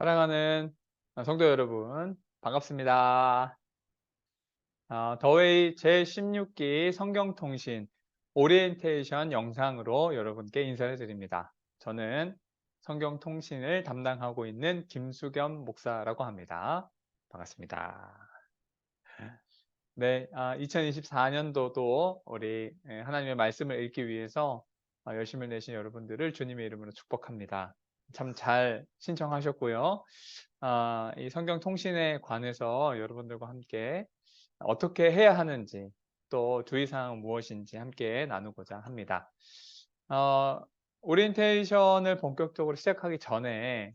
사랑하는 성도 여러분, 반갑습니다. 더웨이 제16기 성경통신 오리엔테이션 영상으로 여러분께 인사를 드립니다. 저는 성경통신을 담당하고 있는 김수겸 목사라고 합니다. 반갑습니다. 네, 2024년도도 우리 하나님의 말씀을 읽기 위해서 열심을 내신 여러분들을 주님의 이름으로 축복합니다. 참 잘 신청하셨고요. 이 성경 통신에 관해서 여러분들과 함께 어떻게 해야 하는지 또 주의사항은 무엇인지 함께 나누고자 합니다. 어, 오리엔테이션을 본격적으로 시작하기 전에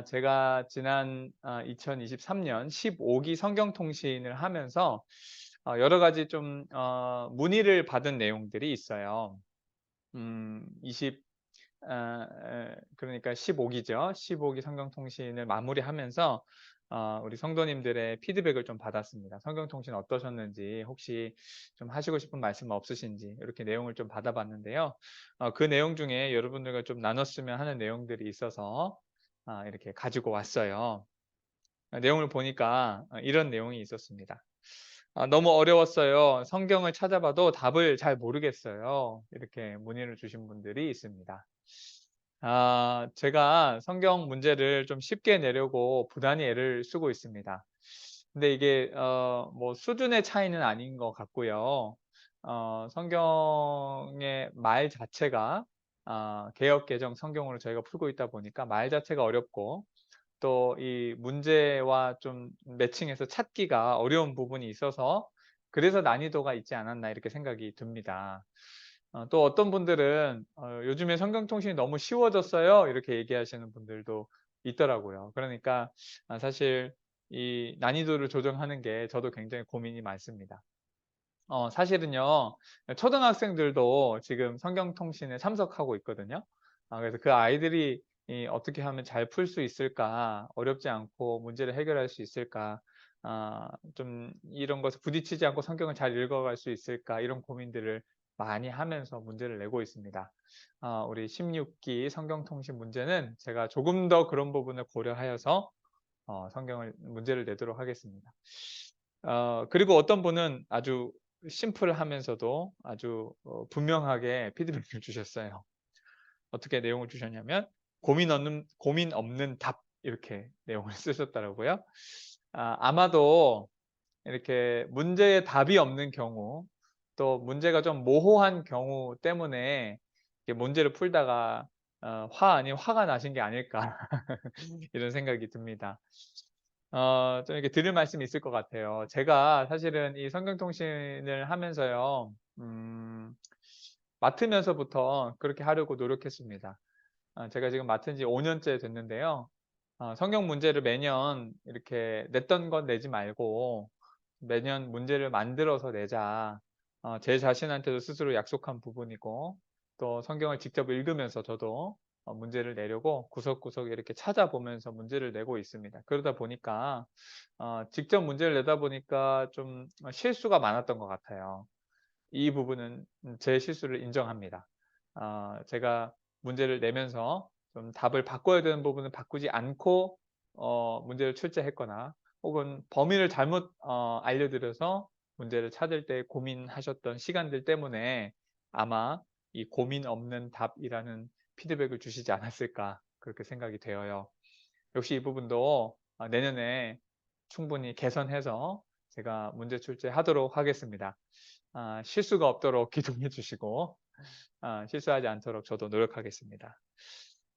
제가 지난 2023년 15기 성경통신을 하면서 여러 가지 좀 문의를 받은 내용들이 있어요. 20 그러니까 15기죠. 15기 성경통신을 마무리하면서 우리 성도님들의 피드백을 좀 받았습니다. 성경통신 어떠셨는지, 혹시 좀 하시고 싶은 말씀 없으신지 이렇게 내용을 좀 받아봤는데요. 그 내용 중에 여러분들과 좀 나눴으면 하는 내용들이 있어서 이렇게 가지고 왔어요. 내용을 보니까 이런 내용이 있었습니다. "너무 어려웠어요. 성경을 찾아봐도 답을 잘 모르겠어요." 이렇게 문의를 주신 분들이 있습니다. 제가 성경 문제를 좀 쉽게 내려고 부단히 애를 쓰고 있습니다. 근데 이게 뭐 수준의 차이는 아닌 것 같고요. 성경의 말 자체가 개역 개정 성경으로 저희가 풀고 있다 보니까 말 자체가 어렵고, 또 이 문제와 좀 매칭해서 찾기가 어려운 부분이 있어서 '그래서 난이도가 있지 않았나.' 이렇게 생각이 듭니다. 또 어떤 분들은 "요즘에 성경 통신이 너무 쉬워졌어요." 이렇게 얘기하시는 분들도 있더라고요. 그러니까 사실 이 난이도를 조정하는 게 저도 굉장히 고민이 많습니다. 사실은요, 초등학생들도 지금 성경 통신에 참석하고 있거든요. 그래서 그 아이들이 이 '어떻게 하면 잘 풀 수 있을까? 어렵지 않고 문제를 해결할 수 있을까? 좀 이런 것에 부딪히지 않고 성경을 잘 읽어갈 수 있을까?' 이런 고민들을 많이 하면서 문제를 내고 있습니다. 우리 16기 성경 통신 문제는 제가 조금 더 그런 부분을 고려하여서 성경을 문제를 내도록 하겠습니다. 그리고 어떤 분은 아주 심플하면서도 아주 분명하게 피드백을 주셨어요. 어떻게 내용을 주셨냐면 고민 없는 답." 이렇게 내용을 쓰셨더라고요. 아마도 이렇게 문제에 답이 없는 경우, 또 문제가 좀 모호한 경우 때문에 이렇게 문제를 풀다가 화 아닌 화가 나신 게 아닐까 이런 생각이 듭니다. 좀 이렇게 드릴 말씀이 있을 것 같아요. 제가 사실은 이 성경통신을 하면서요. 맡으면서부터 그렇게 하려고 노력했습니다. 제가 지금 맡은 지 5 년째 됐는데요. 성경 문제를 매년 이렇게 냈던 건 내지 말고 매년 문제를 만들어서 내자. 제 자신한테도 스스로 약속한 부분이고, 또 성경을 직접 읽으면서 저도 문제를 내려고 구석구석 이렇게 찾아보면서 문제를 내고 있습니다. 그러다 보니까 직접 문제를 내다 보니까 좀 실수가 많았던 것 같아요. 이 부분은 제 실수를 인정합니다. 제가 문제를 내면서 좀 답을 바꿔야 되는 부분은 바꾸지 않고 문제를 출제했거나, 혹은 범위를 잘못 알려드려서 문제를 찾을 때 고민하셨던 시간들 때문에 아마 이 "고민 없는 답"이라는 피드백을 주시지 않았을까, 그렇게 생각이 되어요. 역시 이 부분도 내년에 충분히 개선해서 제가 문제 출제하도록 하겠습니다. 실수가 없도록 기도해 주시고 실수하지 않도록 저도 노력하겠습니다.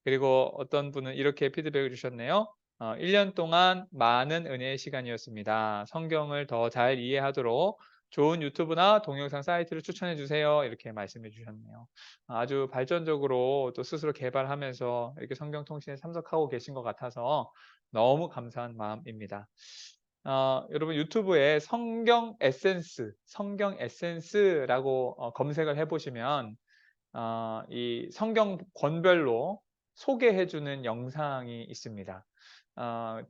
그리고 어떤 분은 이렇게 피드백을 주셨네요. 1년 동안 많은 은혜의 시간이었습니다. 성경을 더 잘 이해하도록 좋은 유튜브나 동영상 사이트를 추천해 주세요." 이렇게 말씀해 주셨네요. 아주 발전적으로 또 스스로 개발하면서 이렇게 성경 통신에 참석하고 계신 것 같아서 너무 감사한 마음입니다. 여러분 유튜브에 성경 에센스라고 검색을 해 보시면 이 성경 권별로 소개해 주는 영상이 있습니다.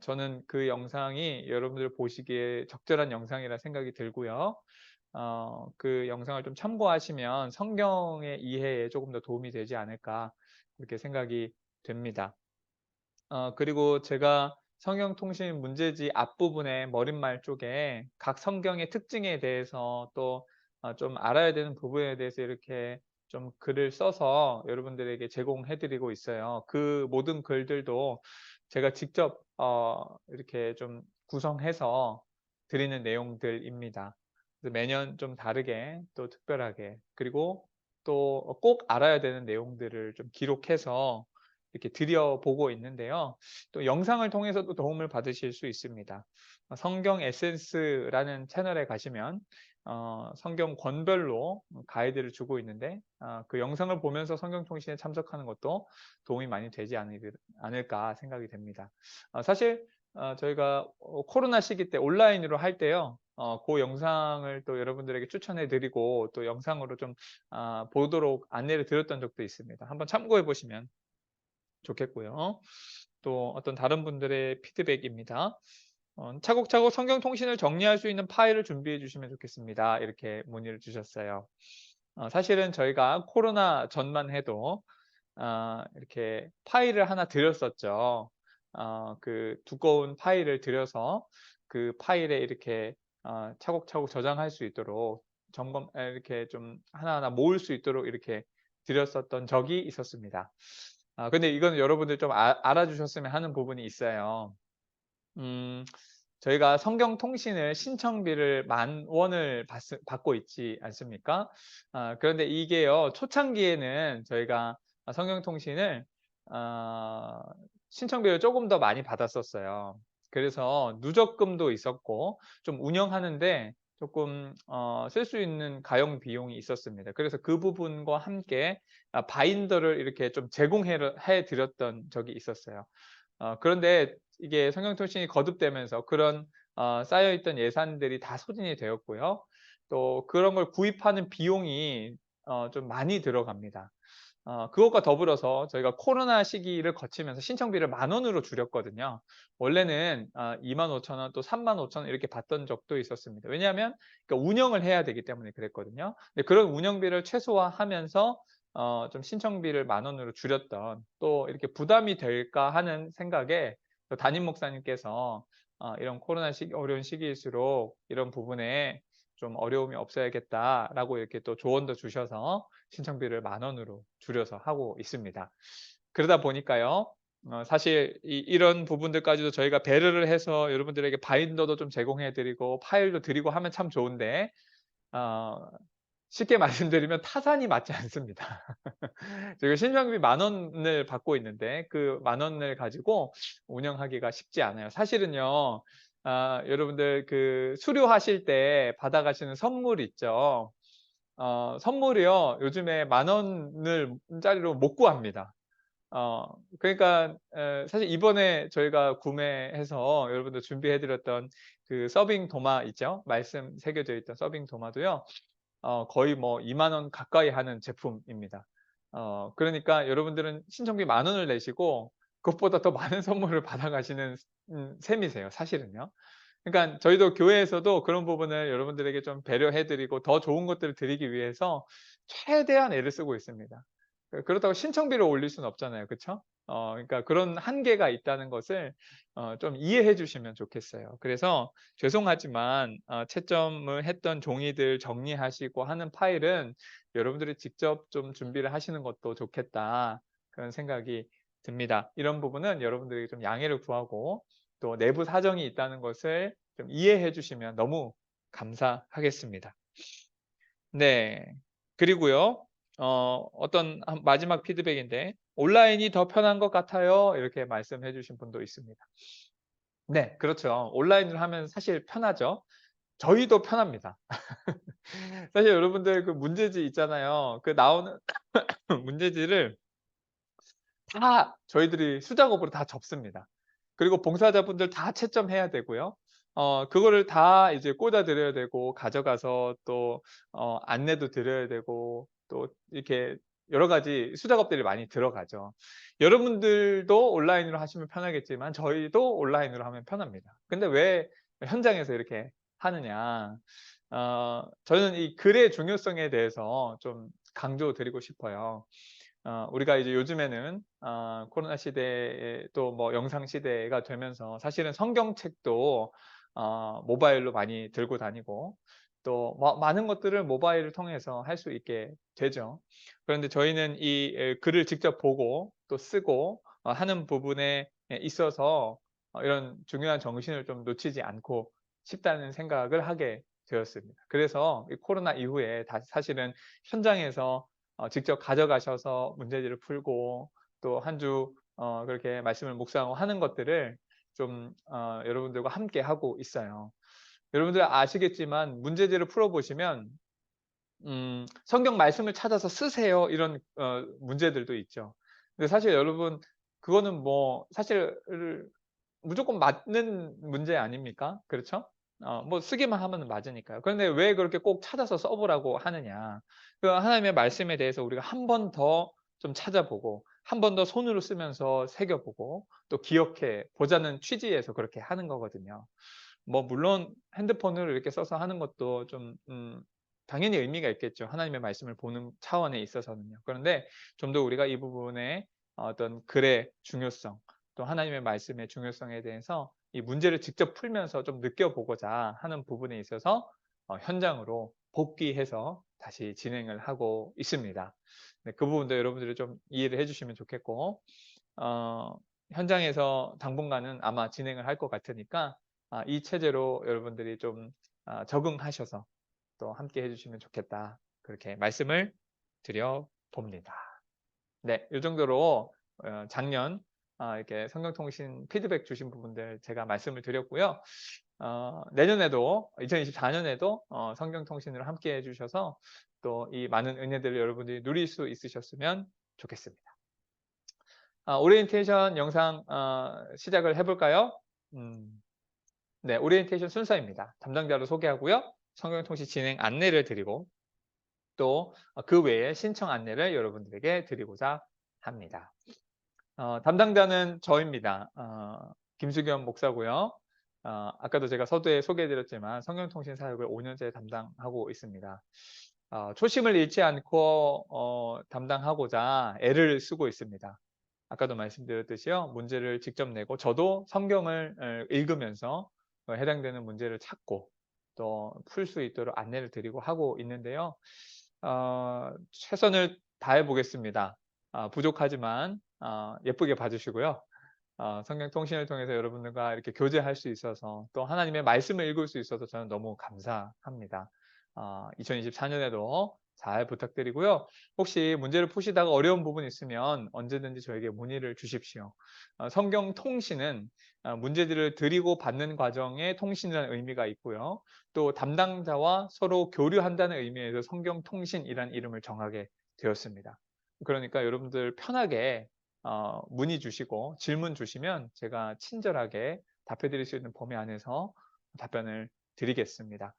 저는 그 영상이 여러분들 보시기에 적절한 영상이라 생각이 들고요. 그 영상을 좀 참고하시면 성경의 이해에 조금 더 도움이 되지 않을까, 그렇게 생각이 됩니다. 그리고 제가 성경통신 문제지 앞부분에 머릿말 쪽에 각 성경의 특징에 대해서 또 좀 알아야 되는 부분에 대해서 이렇게 좀 글을 써서 여러분들에게 제공해 드리고 있어요. 그 모든 글들도 제가 직접 이렇게 좀 구성해서 드리는 내용들입니다. 그래서 매년 좀 다르게 또 특별하게, 그리고 또 꼭 알아야 되는 내용들을 좀 기록해서 이렇게 드려보고 있는데요. 또 영상을 통해서도 도움을 받으실 수 있습니다. 성경 에센스라는 채널에 가시면 성경 권별로 가이드를 주고 있는데, 그 영상을 보면서 성경 통신에 참석하는 것도 도움이 많이 되지 않을까 생각이 됩니다. 사실 저희가 코로나 시기 때 온라인으로 할 때요. 그 영상을 또 여러분들에게 추천해 드리고 또 영상으로 좀 보도록 안내를 드렸던 적도 있습니다. 한번 참고해 보시면 좋겠고요. 또 어떤 다른 분들의 피드백입니다. "차곡차곡 성경 통신을 정리할 수 있는 파일을 준비해 주시면 좋겠습니다." 이렇게 문의를 주셨어요. 사실은 저희가 코로나 전만 해도 이렇게 파일을 하나 드렸었죠. 그 두꺼운 파일을 드려서 그 파일에 이렇게 차곡차곡 저장할 수 있도록 이렇게 좀 하나하나 모을 수 있도록 이렇게 드렸었던 적이 있었습니다. 근데 이거는 여러분들 좀 알아주셨으면 하는 부분이 있어요. 음 저희가 성경 통신을 신청비를 10,000원을 받고 있지 않습니까? 그런데 이게요, 초창기에는 저희가 성경 통신을 아 신청비를 조금 더 많이 받았었어요. 그래서 누적금도 있었고 좀 운영하는데 조금 쓸 수 있는 가용 비용이 있었습니다. 그래서 그 부분과 함께 바인더를 이렇게 좀 해 드렸던 적이 있었어요. 그런데 이게 성경통신이 거듭되면서 그런 쌓여 있던 예산들이 다 소진이 되었고요. 또 그런 걸 구입하는 비용이 좀 많이 들어갑니다. 그것과 더불어서 저희가 코로나 시기를 거치면서 신청비를 10,000원으로 줄였거든요. 원래는 25,000원 또 35,000원 이렇게 받던 적도 있었습니다. 왜냐하면 그러니까 운영을 해야 되기 때문에 그랬거든요. 근데 그런 운영비를 최소화하면서 좀 신청비를 10,000원으로 줄였던, 또 이렇게 '부담이 될까.' 하는 생각에 또 담임 목사님께서 "이런 코로나 시기 어려운 시기일수록 이런 부분에 좀 어려움이 없어야겠다."라고 이렇게 또 조언도 주셔서 신청비를 10,000원으로 줄여서 하고 있습니다. 그러다 보니까요. 사실 이런 부분들까지도 저희가 배려를 해서 여러분들에게 바인더도 좀 제공해 드리고 파일도 드리고 하면 참 좋은데, 어 쉽게 말씀드리면 타산이 맞지 않습니다. 지금 신청비 10,000원을 받고 있는데 그 10,000원을 가지고 운영하기가 쉽지 않아요. 사실은요. 여러분들 그 수료하실 때 받아가시는 선물 있죠. 선물이요, 요즘에 10,000원을 짜리로 못 구합니다. 그러니까 사실 이번에 저희가 구매해서 여러분들 준비해 드렸던 그 서빙 도마 있죠? 말씀 새겨져 있던 서빙 도마도요. 거의 뭐 20,000원 가까이 하는 제품입니다. 그러니까 여러분들은 신청비 10,000원을 내시고 그것보다 더 많은 선물을 받아가시는 셈이세요, 사실은요. 그러니까 저희도 교회에서도 그런 부분을 여러분들에게 좀 배려해 드리고 더 좋은 것들을 드리기 위해서 최대한 애를 쓰고 있습니다. 그렇다고 신청비를 올릴 수는 없잖아요. 그쵸? 그러니까 그런 한계가 있다는 것을 좀 이해해 주시면 좋겠어요. 그래서 죄송하지만 채점을 했던 종이들 정리하시고 하는 파일은 여러분들이 직접 좀 준비를 하시는 것도 좋겠다, 그런 생각이 듭니다. 이런 부분은 여러분들이 좀 양해를 구하고 또 내부 사정이 있다는 것을 좀 이해해 주시면 너무 감사하겠습니다. 네. 그리고요. 어떤 마지막 피드백인데 "온라인이 더 편한 것 같아요." 이렇게 말씀해 주신 분도 있습니다. 네, 그렇죠. 온라인으로 하면 사실 편하죠. 저희도 편합니다. 사실 여러분들 그 문제지 있잖아요. 그 나오는 문제지를 다 저희들이 수작업으로 다 접습니다. 그리고 봉사자분들 다 채점해야 되고요. 그거를 다 이제 꽂아 드려야 되고 가져가서 또 안내도 드려야 되고 또 이렇게 여러 가지 수작업들이 많이 들어가죠. 여러분들도 온라인으로 하시면 편하겠지만 저희도 온라인으로 하면 편합니다. 근데 왜 현장에서 이렇게 하느냐. 저는 이 글의 중요성에 대해서 좀 강조드리고 싶어요. 우리가 이제 요즘에는 코로나 시대에 또 뭐 영상 시대가 되면서 사실은 성경책도 모바일로 많이 들고 다니고 또 많은 것들을 모바일을 통해서 할 수 있게 되죠. 그런데 저희는 이 글을 직접 보고 또 쓰고 하는 부분에 있어서 이런 중요한 정신을 좀 놓치지 않고 싶다는 생각을 하게 되었습니다. 그래서 이 코로나 이후에 다시 사실은 현장에서 직접 가져가셔서 문제지를 풀고 또 한 주 그렇게 말씀을 묵상하고 하는 것들을 좀 여러분들과 함께 하고 있어요. 여러분들 아시겠지만 문제지를 풀어 보시면 "성경 말씀을 찾아서 쓰세요." 이런 문제들도 있죠. 근데 사실 여러분 그거는 뭐 사실 무조건 맞는 문제 아닙니까? 그렇죠? 뭐 쓰기만 하면 맞으니까요. 그런데 왜 그렇게 꼭 찾아서 써 보라고 하느냐. 그 하나님의 말씀에 대해서 우리가 한 번 더 좀 찾아보고 한 번 더 손으로 쓰면서 새겨 보고 또 기억해 보자는 취지에서 그렇게 하는 거거든요. 뭐 물론 핸드폰으로 이렇게 써서 하는 것도 좀 당연히 의미가 있겠죠, 하나님의 말씀을 보는 차원에 있어서는요. 그런데 좀 더 우리가 이 부분의 어떤 글의 중요성 또 하나님의 말씀의 중요성에 대해서 이 문제를 직접 풀면서 좀 느껴보고자 하는 부분에 있어서 현장으로 복귀해서 다시 진행을 하고 있습니다. 네, 그 부분도 여러분들이 좀 이해를 해 주시면 좋겠고 어 현장에서 당분간은 아마 진행을 할 것 같으니까 이 체제로 여러분들이 좀 적응하셔서 또 함께 해 주시면 좋겠다. 그렇게 말씀을 드려 봅니다. 네. 요 정도로 작년 이렇게 성경통신 피드백 주신 부분들 제가 말씀을 드렸고요. 내년에도 2024 년에도 성경통신으로 함께 해 주셔서 또 이 많은 은혜들을 여러분들이 누릴 수 있으셨으면 좋겠습니다. 오리엔테이션 영상 시작을 해 볼까요? 음. 네. 오리엔테이션 순서입니다. 담당자를 소개하고요. 성경통신 진행 안내를 드리고 또 그 외에 신청 안내를 여러분들에게 드리고자 합니다. 담당자는 저입니다. 김수겸 목사고요. 아까도 제가 서두에 소개해 드렸지만 성경통신 사역을 5 년째 담당하고 있습니다. 초심을 잃지 않고 담당하고자 애를 쓰고 있습니다. 아까도 말씀드렸듯이요. 문제를 직접 내고 저도 성경을 읽으면서 해당되는 문제를 찾고 또 풀 수 있도록 안내를 드리고 하고 있는데요. 최선을 다해 보겠습니다. 부족하지만 예쁘게 봐 주시고요. 성경 통신을 통해서 여러분들과 이렇게 교제할 수 있어서 또 하나님의 말씀을 읽을 수 있어서 저는 너무 감사합니다. 2024 년에도 잘 부탁드리고요. 혹시 문제를 푸시다가 어려운 부분이 있으면 언제든지 저에게 문의를 주십시오. 성경 통신은 문제들을 드리고 받는 과정에 통신이라는 의미가 있고요. 또 담당자와 서로 교류한다는 의미에서 성경 통신이라는 이름을 정하게 되었습니다. 그러니까 여러분들 편하게 문의 주시고 질문 주시면 제가 친절하게 답해 드릴 수 있는 범위 안에서 답변을 드리겠습니다.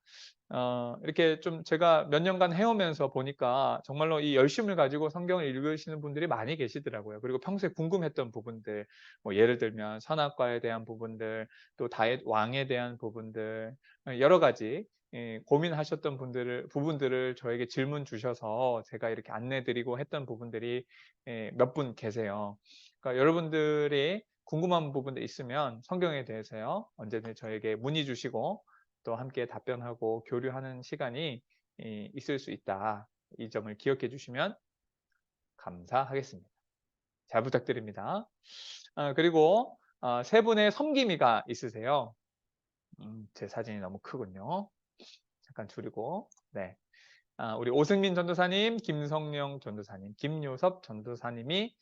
이렇게 좀 제가 몇 년간 해 오면서 보니까 정말로 이 열심을 가지고 성경을 읽으시는 분들이 많이 계시더라고요. 그리고 평소에 궁금했던 부분들 뭐 예를 들면 선악과에 대한 부분들 또 다윗 왕에 대한 부분들 여러 가지 고민하셨던 부분들을 저에게 질문 주셔서 제가 이렇게 안내 드리고 했던 부분들이 몇 분 계세요. 그러니까 여러분들이 궁금한 부분도 있으면 성경에 대해서요. 언제든 저에게 문의 주시고 또 함께 답변하고 교류하는 시간이 있을 수 있다. 이 점을 기억해 주시면 감사하겠습니다. 잘 부탁드립니다. 그리고 세 분의 섬김이가 있으세요. 제 사진이 너무 크군요. 잠깐 줄이고. 네. 우리 오승민 전도사님, 김성령 전도사님, 김요섭 전도사님이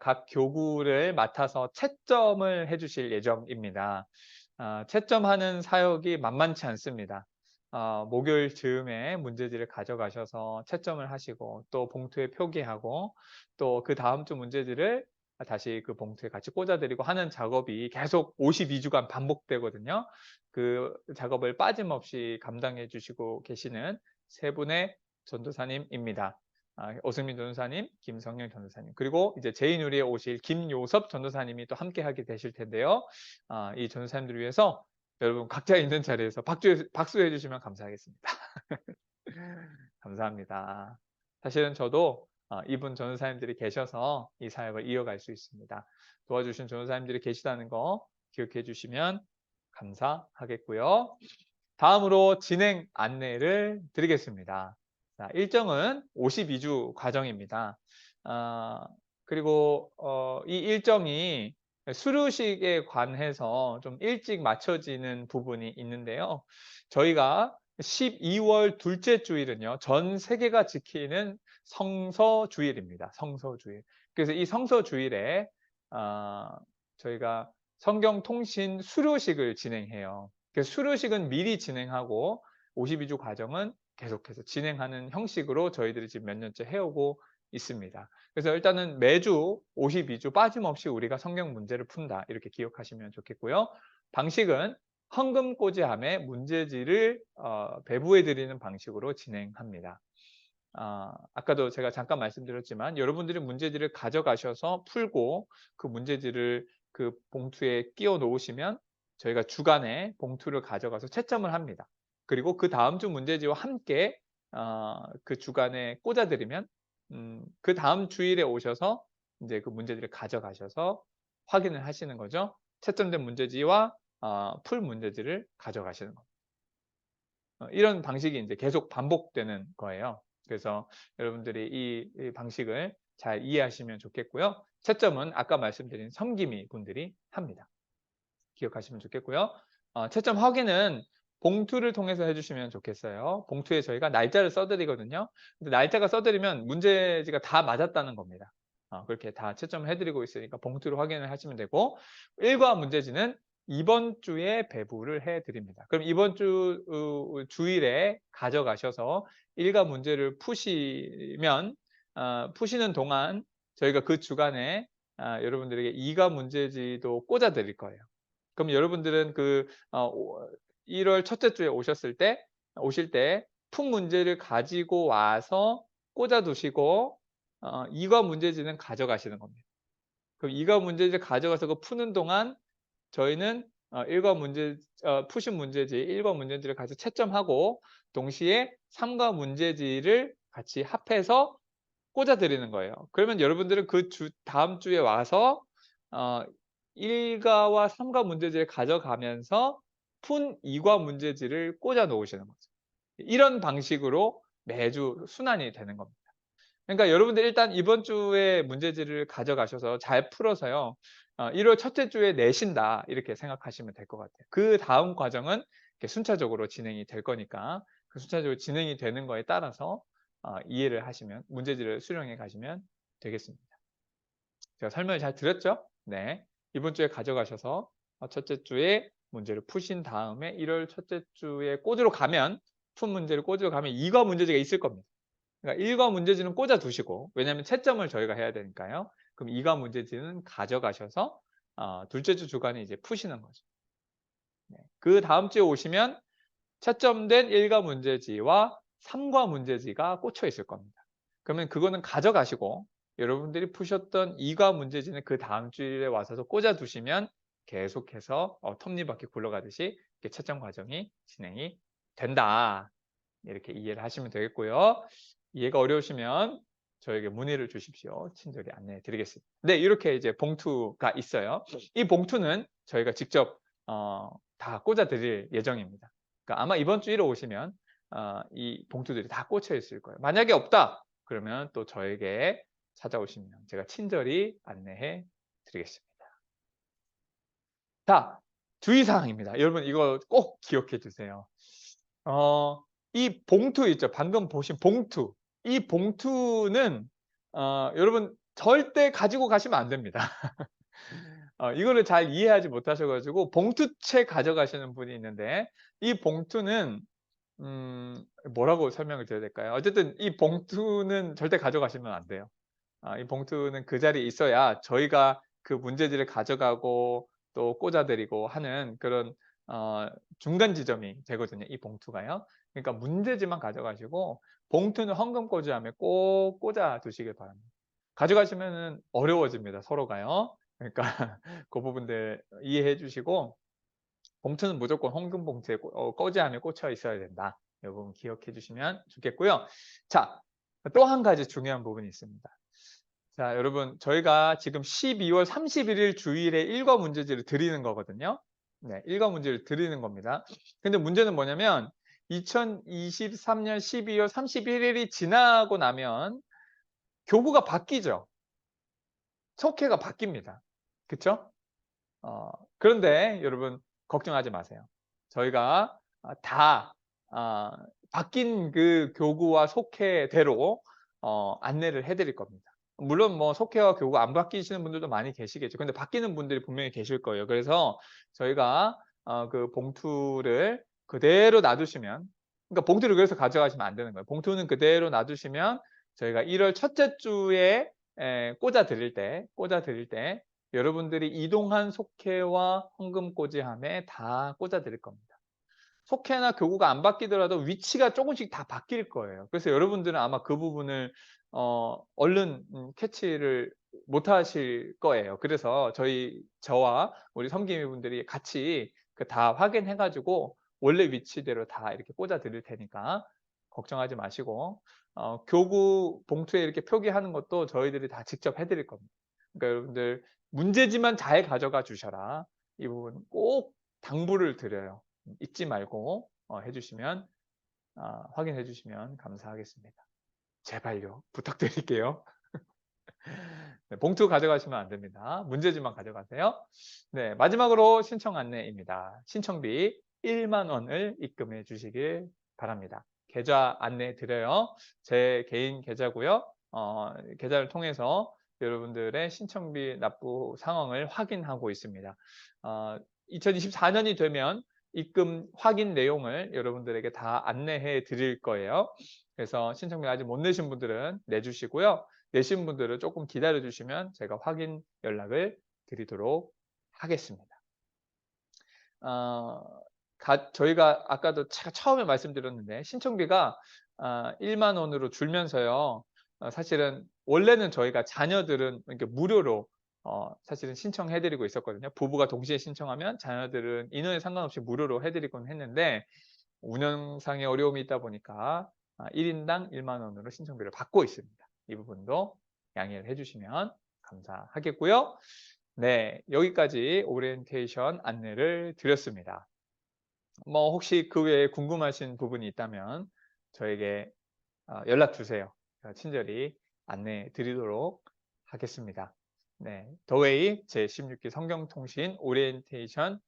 각 교구를 맡아서 채점을 해 주실 예정입니다. 채점하는 사역이 만만치 않습니다. 목요일 즈음에 문제지를 가져가셔서 채점을 하시고 또 봉투에 표기하고 또 그다음 주 문제지를 다시 그 봉투에 같이 꽂아 드리고 하는 작업이 계속 52 주간 반복되거든요. 그 작업을 빠짐없이 감당해 주시고 계시는 세 분의 전도사님입니다. 오승민 전도사님, 김성령 전도사님, 그리고 이제 제2누리에 오실 김요섭 전도사님이 또 함께하게 되실 텐데요. 이 전도사님들을 위해서 여러분 각자 있는 자리에서 박수해 주시면 감사하겠습니다. 감사합니다. 사실은 저도 이분 전도사님들이 계셔서 이 사역을 이어갈 수 있습니다. 도와주신 전도사님들이 계시다는 거 기억해 주시면 감사하겠고요. 다음으로 진행 안내를 드리겠습니다. 자, 일정은 52주 과정입니다. 아, 그리고 이 일정이 수료식에 관해서 좀 일찍 맞춰지는 부분이 있는데요. 저희가 12월 둘째 주일은요, 전 세계가 지키는 성서주일입니다. 성서주일. 그래서 이 성서주일에 저희가 성경통신 수료식을 진행해요. 그래서 수료식은 미리 진행하고 52주 과정은 계속해서 진행하는 형식으로 저희들이 지금 몇 년째 해오고 있습니다. 그래서 일단은 매주 52주 빠짐없이 우리가 성경 문제를 푼다. 이렇게 기억하시면 좋겠고요. 방식은 헌금꽂이함에 문제지를 배부해 드리는 방식으로 진행합니다. 아까도 제가 잠깐 말씀드렸지만 여러분들이 문제지를 가져가셔서 풀고 그 문제지를 그 봉투에 끼워 놓으시면 저희가 주간에 봉투를 가져가서 채점을 합니다. 그리고 그 다음 주 문제지와 함께 그 주간에 꽂아 드리면 그 다음 주일에 오셔서 이제 그 문제지를 가져가셔서 확인을 하시는 거죠. 채점된 문제지와 풀 문제지를 가져가시는 겁니다. 이런 방식이 이제 계속 반복되는 거예요. 그래서 여러분들이 이 방식을 잘 이해하시면 좋겠고요. 채점은 아까 말씀드린 섬김이 분들이 합니다. 기억하시면 좋겠고요. 채점 확인은 봉투를 통해서 해주시면 좋겠어요. 봉투에 저희가 날짜를 써드리거든요. 근데 날짜가 써드리면 문제지가 다 맞았다는 겁니다. 그렇게 다 채점을 해드리고 있으니까 봉투로 확인을 하시면 되고, 일과 문제지는 이번 주에 배부를 해드립니다. 그럼 이번 주 주일에 가져가셔서 일과 문제를 푸시면 푸시는 동안 저희가 그 주간에 여러분들에게 이과 문제지도 꽂아 드릴 거예요. 그럼 여러분들은 그 1월 첫째 주에 오실 때 푼 문제를 가지고 와서 꽂아 두시고 이과 문제지는 가져가시는 겁니다. 그럼 이과 문제지를 가져가서 그 푸는 동안 저희는 일과 문제 푸신 문제지, 일과 문제지를 같이 채점하고 동시에 3과 문제지를 같이 합해서 꽂아 드리는 거예요. 그러면 여러분들은 그 다음 주에 와서 어 1과와 3과 문제지를 가져가면서 푼 2과 문제지를 꽂아 놓으시는 거죠. 이런 방식으로 매주 순환이 되는 겁니다. 그러니까 여러분들 일단 이번 주에 문제지를 가져가셔서 잘 풀어서요. 1월 첫째 주에 내신다 이렇게 생각하시면 될 것 같아요. 그다음 과정은 이렇게 순차적으로 진행이 될 거니까 그 순차적으로 진행이 되는 거에 따라서 이해를 하시면 문제지를 수령해 가시면 되겠습니다. 제가 설명을 잘 드렸죠? 네. 이번 주에 가져가셔서 첫째 주에 문제를 푸신 다음에 1월 첫째 주에 꽂으러 가면 푼 문제를 꽂으러 가면 2과 문제지가 있을 겁니다. 그러니까 1과 문제지는 꽂아 두시고, 왜냐하면 채점을 저희가 해야 되니까요. 그럼 2과 문제지는 가져가셔서 둘째 주 주간에 이제 푸시는 거죠. 네. 그 다음 주에 오시면 채점된 1과 문제지와 3과 문제지가 꽂혀 있을 겁니다. 그러면 그거는 가져가시고 여러분들이 푸셨던 2과 문제지는 그 다음 주일에 와서 꽂아 두시면 계속해서 톱니바퀴 굴러가듯이 이렇게 채점 과정이 진행이 된다. 이렇게 이해를 하시면 되겠고요. 이해가 어려우시면 저에게 문의를 주십시오. 친절히 안내해 드리겠습니다. 네, 이렇게 이제 봉투가 있어요. 이 봉투는 저희가 직접 다 꽂아 드릴 예정입니다. 그러니까 아마 이번 주일에 오시면 이 봉투들이 다 꽂혀 있을 거예요. 만약에 없다 그러면 또 저에게 찾아오시면 제가 친절히 안내해 드리겠습니다. 자, 주의사항입니다. 여러분 이거 꼭 기억해 주세요. 이 봉투 있죠. 방금 보신 봉투. 이 봉투는 여러분 절대 가지고 가시면 안 됩니다. 이거를 잘 이해하지 못하셔 가지고 봉투채 가져가시는 분이 있는데, 이 봉투는 뭐라고 설명을 드려야 될까요? 어쨌든 이 봉투는 절대 가져가시면 안 돼요. 이 봉투는 그 자리에 있어야 저희가 그 문제지를 가져가고 또 꽂아 드리고 하는 그런 중간 지점이 되거든요, 이 봉투가요. 그러니까 문제지만 가져가시고 봉투는 헌금꽂이함에 꼭 꽂아 두시길 바랍니다. 가져가시면은 어려워집니다, 서로가요. 그러니까 그 부분들 이해해 주시고, 봉투는 무조건 헌금 봉투에 꽂이함에 꽂혀 있어야 된다. 이 부분 기억해 주시면 좋겠고요. 자, 또 한 가지 중요한 부분이 있습니다. 자, 여러분 저희가 지금 12월 31일 주일에 일과 문제지를 드리는 거거든요. 네, 일과 문제를 드리는 겁니다. 근데 문제는 뭐냐면 2023년 12월 31일이 지나고 나면 교구가 바뀌죠. 속회가 바뀝니다. 그쵸? 어, 그런데 여러분 걱정하지 마세요. 저희가 다 바뀐 그 교구와 속회대로 안내를 해 드릴 겁니다. 물론 뭐 속회와 교구가 안 바뀌시는 분들도 많이 계시겠죠. 근데 바뀌는 분들이 분명히 계실 거예요. 그래서 저희가 그 봉투를 그대로 놔두시면, 그러니까 봉투를 그래서 가져가시면 안 되는 거예요. 봉투는 그대로 놔두시면 저희가 1월 첫째 주에 꽂아 드릴 때 여러분들이 이동한 속회와 헌금꽂이함에 다 꽂아 드릴 겁니다. 속회나 교구가 안 바뀌더라도 위치가 조금씩 다 바뀔 거예요. 그래서 여러분들은 아마 그 부분을 얼른 캐치를 못 하실 거예요. 그래서 저와 우리 섬김이분들이 같이 그 다 확인해 가지고 원래 위치대로 다 이렇게 꽂아 드릴 테니까 걱정하지 마시고, 교구 봉투에 이렇게 표기하는 것도 저희들이 다 직접 해 드릴 겁니다. 그러니까 여러분들 문제지만 잘 가져가 주셔라. 이 부분 꼭 당부를 드려요. 잊지 말고 해 주시면, 확인해 주시면 감사하겠습니다. 제발요. 부탁드릴게요. 네, 봉투 가져가시면 안 됩니다. 문제지만 가져가세요. 네, 마지막으로 신청 안내입니다. 신청비 1만 원을 입금해 주시길 바랍니다. 계좌 안내 드려요. 제 개인 계좌고요. 계좌를 통해서 여러분들의 신청비 납부 상황을 확인하고 있습니다. 어, 2024년이 되면 입금 확인 내용을 여러분들에게 다 안내해 드릴 거예요. 그래서 신청비 아직 못 내신 분들은 내주시고요. 내신 분들은 조금 기다려 주시면 제가 확인 연락을 드리도록 하겠습니다. 어, 저희가 아까도 제가 처음에 말씀드렸는데 신청비가 1만 원으로 줄면서요. 사실은 원래는 저희가 자녀들은 이렇게 무료로 사실은 신청해 드리고 있었거든요. 부부가 동시에 신청하면 자녀들은 인원에 상관없이 무료로 해 드리곤 했는데 운영상의 어려움이 있다 보니까 1 인당 1만 원으로 신청비를 받고 있습니다. 이 부분도 양해를 해 주시면 감사하겠고요. 네, 여기까지 오리엔테이션 안내를 드렸습니다. 뭐 혹시 그 외에 궁금하신 부분이 있다면 저에게 연락 주세요. 제가 친절히 안내해 드리도록 하겠습니다. 네, 더웨이 제16기 성경통신 오리엔테이션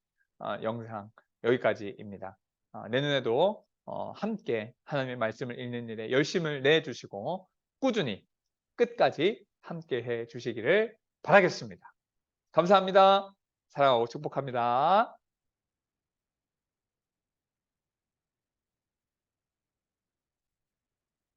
영상 여기까지입니다. 내년에도 함께 하나님의 말씀을 읽는 일에 열심을 내주시고 꾸준히 끝까지 함께 해 주시기를 바라겠습니다. 감사합니다. 사랑하고 축복합니다.